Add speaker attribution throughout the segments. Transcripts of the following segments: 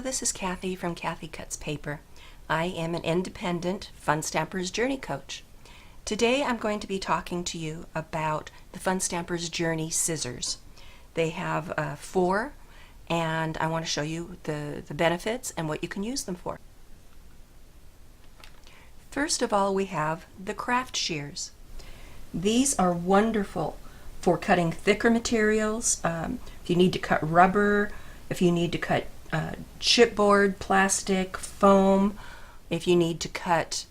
Speaker 1: this is Cathy from Cathy Cuts Paper. I am an independent Fun Stampers Journey Coach. Today I'm going to be talking to you about the Fun Stampers Journey scissors. They have 4, and I want to show you the benefits and what you can use them for. First of all, we have the craft shears. These are wonderful for cutting thicker materials. If you need to cut rubber, if you need to cut chipboard, plastic, foam, if you need to cut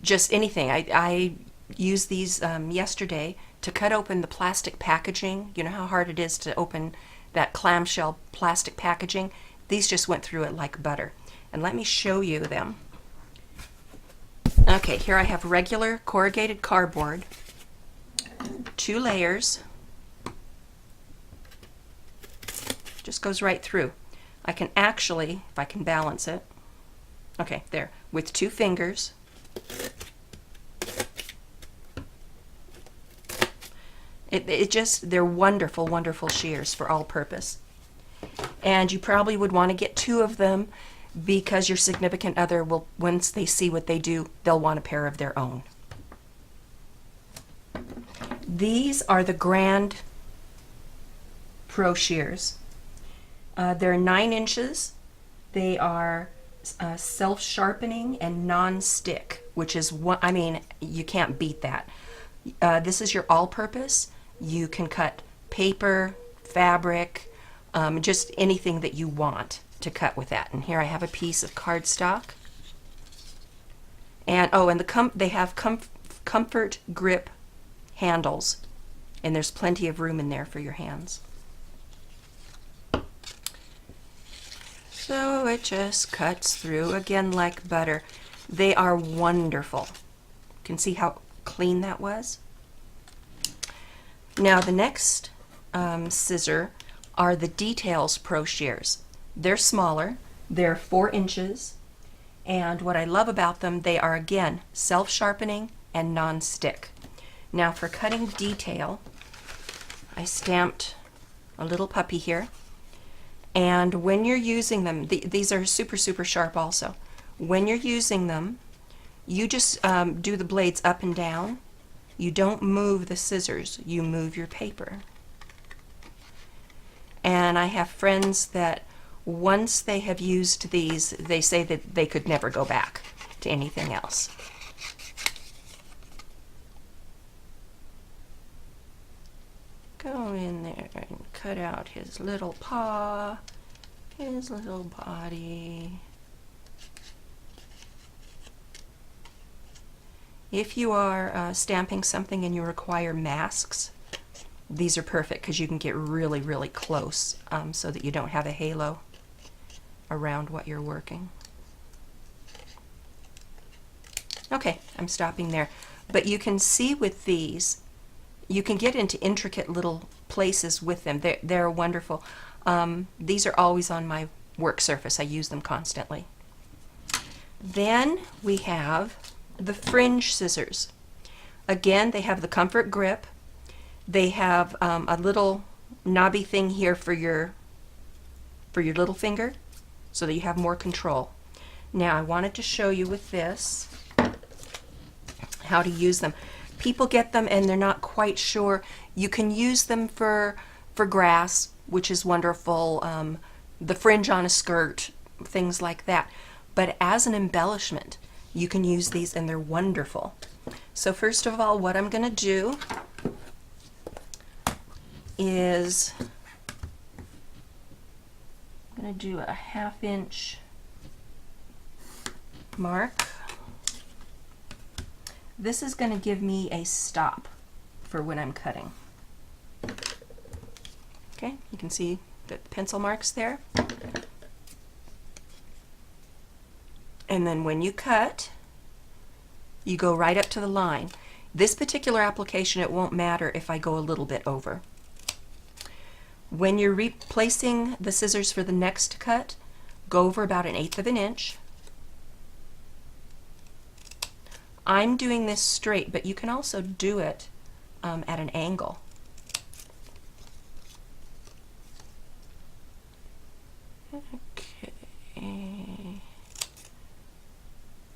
Speaker 1: just anything. I used these yesterday to cut open the plastic packaging. You know how hard it is to open that clamshell plastic packaging? These just went through it like butter. And let me show you them. Okay, here I have regular corrugated cardboard, 2 layers. Just goes right through. I can actually, if I can balance it, okay, there, with 2 fingers, they're wonderful, wonderful shears for all purpose. And you probably would want to get 2 of them because your significant other will, once they see what they do, they'll want a pair of their own. These are the Grand Pro shears. They're 9 inches. They are self-sharpening and non-stick, which is what, I mean, you can't beat that. This is your all-purpose. You can cut paper, fabric, just anything that you want to cut with that. And here I have a piece of cardstock. And oh, and they have comfort grip handles, and there's plenty of room in there for your hands. So it just cuts through again like butter. They are wonderful. You can see how clean that was. Now the next scissor are the Details Pro shears. They're smaller. They're 4 inches. And what I love about them, they are again self-sharpening and non-stick. Now for cutting detail, I stamped a little puppy here. And when you're using them, these are super, super sharp also. When you're using them, you just do the blades up and down. You don't move the scissors, you move your paper. And I have friends that once they have used these, they say that they could never go back to anything else. Go in there and cut out his little paw, his little body. If you are stamping something and you require masks, these are perfect because you can get really, really close so that you don't have a halo around what you're working. Okay, I'm stopping there. But you can see with these, you can get into intricate little places with them. They're wonderful. These are always on my work surface. I use them constantly. Then we have the Fringe scissors. Again, they have the comfort grip. They have a little knobby thing here for your little finger so that you have more control. Now I wanted to show you with this how to use them. People get them and they're not quite sure. You can use them for grass, which is wonderful, the fringe on a skirt, things like that. But as an embellishment, you can use these and they're wonderful. So first of all, what I'm going to do is I'm going to do a 1/2 inch mark. This is going to give me a stop for when I'm cutting. Okay, you can see the pencil marks there. And then when you cut, you go right up to the line. This particular application, it won't matter if I go a little bit over. When you're replacing the scissors for the next cut, go over about 1/8 inch. I'm doing this straight, but you can also do it at an angle. Okay.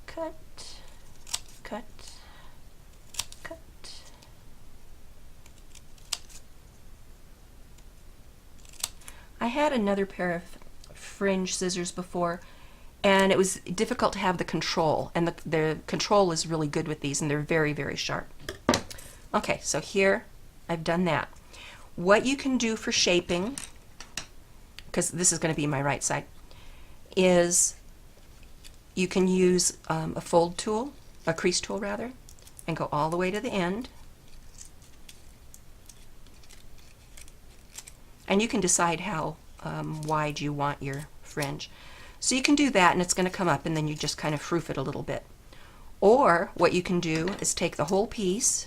Speaker 1: Cut, cut, cut. I had another pair of fringe scissors before, and it was difficult to have the control, and the control is really good with these, and they're very, very sharp. Okay, so here I've done that. What you can do for shaping, because this is going to be my right side, is you can use a fold tool, a crease tool rather, and go all the way to the end. And you can decide how wide you want your fringe. So you can do that, and it's going to come up, and then you just kind of froof it a little bit. Or what you can do is take the whole piece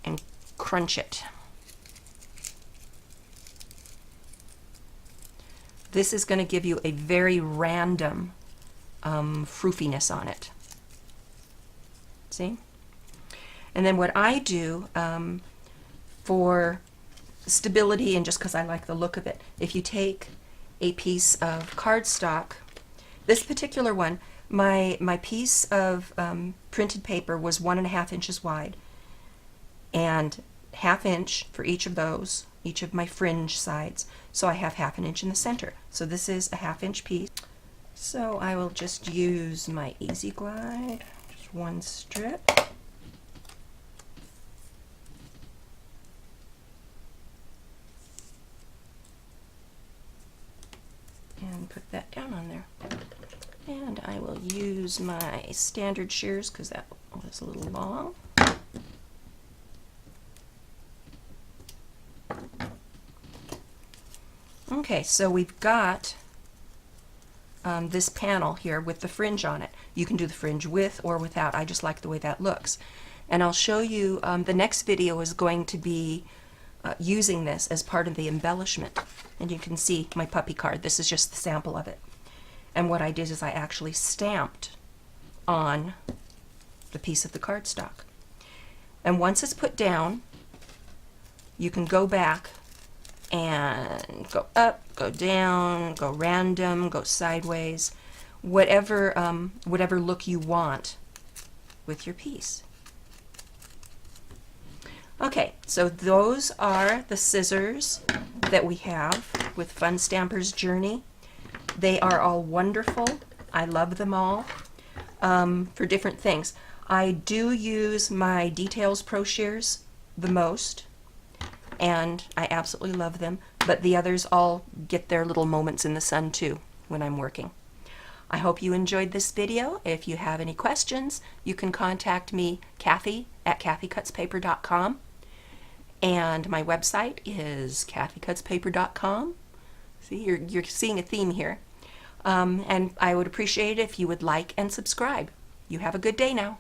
Speaker 1: and crunch it. This is going to give you a very random froofiness on it. See? And then what I do for stability, and just because I like the look of it, if you take a piece of cardstock, this particular one, my piece of printed paper was 1.5 inches wide, and 1/2 inch for each of those, each of my fringe sides, so I have 1/2 inch in the center. So this is a 1/2 inch piece. So I will just use my Easy Glide, just one strip. And put that down on there. And I will use my standard shears because that was a little long. Okay, so we've got this panel here with the fringe on it. You can do the fringe with or without. I just like the way that looks. And I'll show you, the next video is going to be using this as part of the embellishment. And you can see my puppy card. This is just the sample of it. And what I did is I actually stamped on the piece of the cardstock. And once it's put down, you can go back and go up, go down, go random, go sideways, whatever look you want with your piece. Okay, so those are the scissors that we have with Fun Stamper's Journey. They are all wonderful. I love them all for different things. I do use my Details Pro Shears the most, and I absolutely love them, but the others all get their little moments in the sun too when I'm working. I hope you enjoyed this video. If you have any questions, you can contact me, Cathy, at cathycutspaper.com. And my website is cathycutspaper.com. See, you're seeing a theme here. And I would appreciate it if you would like and subscribe. You have a good day now.